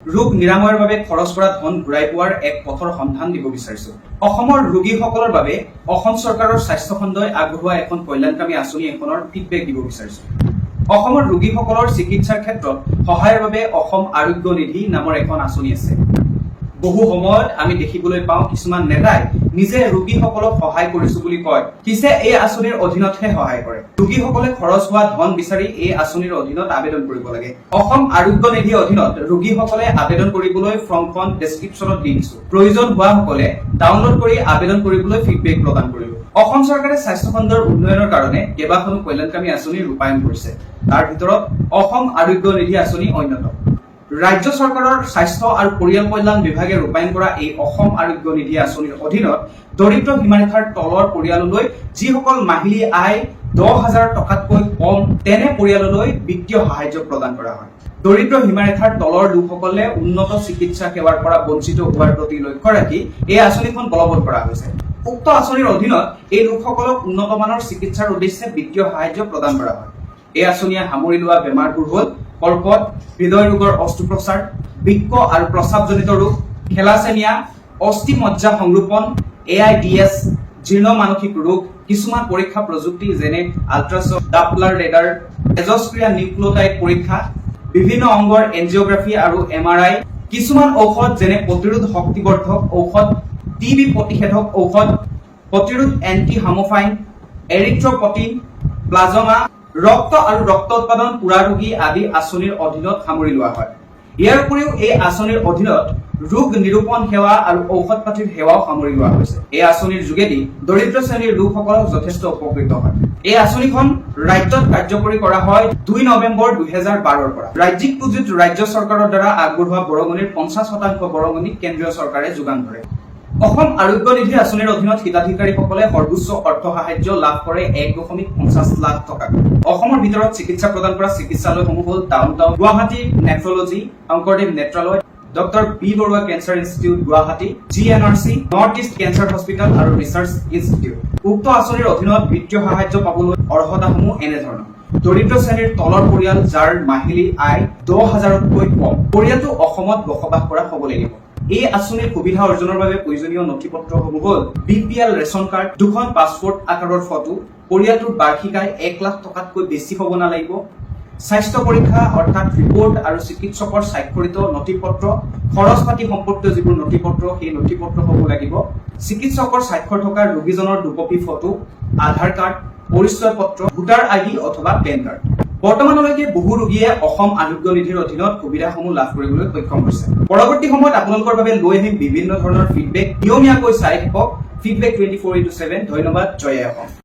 ৰোগ নিৰাময়ৰ বাবে খৰচ কৰা ধন ঘূৰাই পোৱাৰ এক পথৰ সন্ধান দিব বিচাৰিছো। অসমৰ ৰোগীসকলৰ বাবে অসম চৰকাৰৰ স্বাস্থ্য খণ্ডই আগবঢ়োৱা এখন কল্যাণকামী আঁচনি এখনৰ ফিডবেক দিব বিচাৰিছো। অসমৰ ৰোগীসকলৰ চিকিৎসাৰ ক্ষেত্ৰত সহায়ৰ বাবে অসম আৰোগ্য নিধি নামৰ এখন আঁচনি আছে। বহু সময়ত আমি দেখিবলৈ পাওঁ কিছুমান নেতাই নিজে ৰোগীসকলক সহায় কৰিছো বুলি কয়, কিছে এই আঁচনিৰ অধীনতহে সহায় কৰে। ৰোগীসকলে খৰচ হোৱা ধন বিচাৰি এই আঁচনিৰ অধীনত আবেদন কৰিব লাগে। অসম আৰোগ্য নিধিৰ অধীনত ৰোগীসকলে আবেদন কৰিবলৈ ফৰ্মখন ডেছক্ৰিপশ্যনত দি দিছো। প্ৰয়োজন হোৱাসকলে ডাউনলোড কৰি আবেদন কৰিবলৈ ফিডবেক প্ৰদান কৰিব। অসম চৰকাৰে স্বাস্থ্য খণ্ডৰ উন্নয়নৰ কাৰণে কেইবাখনো কল্যাণকামী আঁচনি ৰূপায়ণ কৰিছে। তাৰ ভিতৰত অসম আৰোগ্য নিধি আঁচনি অন্যতম। ৰাজ্য চৰকাৰৰ স্বাস্থ্য আৰু পৰিয়াল কল্যাণ বিভাগে ৰূপায়ণ কৰা এই অসম আৰোগ্য নিধি আঁচনিৰ অধীনত দৰিদ্ৰ সীমাৰেখাৰ তলৰ পৰিয়াললৈ যিসকল মাহিলী আয় 10,000 টকাতকৈ কম তেনে পৰিয়াললৈ বিত্তীয় সাহায্য প্ৰদান কৰা হয়। দৰিদ্ৰ সীমাৰেখাৰ তলৰ লোকসকলে উন্নত চিকিৎসা সেৱাৰ পৰা বঞ্চিত হোৱাৰ প্ৰতি লক্ষ্য ৰাখি এই আঁচনিখন বলবৎ কৰা হৈছে। উক্ত আঁচনিৰ অধীনত এই লোকসকলক উন্নত মানৰ চিকিৎসাৰ উদ্দেশ্যে বিত্তীয় সাহায্য প্ৰদান কৰা হয়। এই আঁচনিয়ে সামৰি লোৱা বেমাৰবোৰ হ'ল কৰ্কট, হৃদয় ৰোগৰ অস্ত্ৰোপচাৰ, বৃক্ক আৰু প্ৰস্ৰাৱজনিত ৰোগ, খেলাচেনিয়া, অস্থি মজ্জা সংৰোপণ, AIDS, জীৰ্ণ মানসিক ৰোগ, কিছুমান পৰীক্ষা প্ৰযুক্তি যেনে আল্ট্ৰাছাউণ্ড, ডাপলাৰ ৰেডাৰ, তেজস্ক্ৰিয়া নিউক্লিঅটাইড পৰীক্ষা, বিভিন্ন অংগৰ এনজিঅগ্ৰাফি আৰু MRI, কিছুমান ঔষধ যেনে প্ৰতিৰোধ শক্তিবৰ্ধক ঔষধ, টিবি প্ৰতিষেধক ঔষধ, প্ৰতিৰোধ এন্টিহামোফাইন, এৰিথ্ৰপটিন, প্লাজমা, ৰক্ত আৰু ৰক্ত উৎপাদন পুৰা ৰোগী আদি আঁচনিৰ অধীনত সামৰি লোৱা হয়। ইয়াৰ উপৰিও এই আঁচনিৰ অধীনত ৰোগ নিৰূপণ সেৱা আৰু ঔষধ পাতিৰ সেৱাও সামৰি লোৱা হৈছে। এই আঁচনিৰ যোগেদি দৰিদ্ৰ শ্ৰেণীৰ লোকসকলক যথেষ্ট উপকৃত হয়। এই আঁচনিখন ৰাজ্যত কাৰ্যকৰী কৰা হয় 2 নৱেম্বৰ 2012 পৰা। ৰাজ্যিক পুঁজিত ৰাজ্য চৰকাৰৰ দ্বাৰা আগবঢ়োৱা বৰঙণিৰ 50% বৰঙণি কেন্দ্ৰীয় চৰকাৰে যোগান ধৰে। অসম আৰোগ্য নিধি আঁচনিৰ অধীনত হিতাধিকাৰীসকলে সৰ্বোচ্চ অৰ্থ সাহায্য লাভ কৰে 1.50 লাখ টকা। অসমৰ ভিতৰত চিকিৎসা প্ৰদান কৰা চিকিৎসালয়সমূহ হ'ল downtown Guwahati nephrology, Sankardev Netralaya, doctor B Borooah cancer institute Guwahati, GNRC, north east cancer hospital আৰু ৰিচাৰ্চ ইনষ্টিটিউট। উক্ত আঁচনিৰ অধীনত বিত্তীয় সাহায্য পাবলৈ অৰ্হতাসমূহ এনেধৰণৰ: দৰিদ্ৰ শ্ৰেণীৰ তলৰ পৰিয়াল যাৰ মাহিলী আয় 10,000তকৈ কম, পৰিয়ালটো অসমত বসবাস কৰা হ'ব লাগিব। এই আঁচনিৰ সুবিধা অৰ্জনৰ বাবে প্ৰয়োজনীয় নথিপত্ৰসমূহ হ'ল BPL ৰেচন কাৰ্ড, 2খন পাছপোৰ্ট আকাৰৰ ফটো, পৰিয়ালটোৰ বাৰ্ষিক আয় 1 লাখ টকাতকৈ বেছি হ'ব নালাগিব, স্বাস্থ্য পৰীক্ষা অৰ্থাৎ ৰিপৰ্ট আৰু চিকিৎসকৰ স্বাক্ষৰিত নথিপত্ৰ, খৰচ পাতি সম্পৰ্কীয় যিবোৰ নথিপত্ৰ সেই নথিপত্ৰসমূহ লাগিব, চিকিৎসকৰ স্বাক্ষৰ থকা ৰোগীজনৰ 2 কপি ফটো, আধাৰ কাৰ্ড, পৰিচয় পত্ৰ, ভোটাৰ ID অথবা পেন কাৰ্ড। বৰ্তমানলৈকে বহু ৰোগীয়ে অসম আৰোগ্য নিধিৰ অধীনত সুবিধাসমূহ লাভ কৰিবলৈ সক্ষম হৈছে। পৰৱৰ্তী সময়ত আপোনালোকৰ বাবে লৈ আহিম বিভিন্ন ধৰণৰ ফিডবেক। নিয়মীয়াকৈ চাই থাকক ফিডবেক 24/7। ধন্যবাদ। জয় অসম।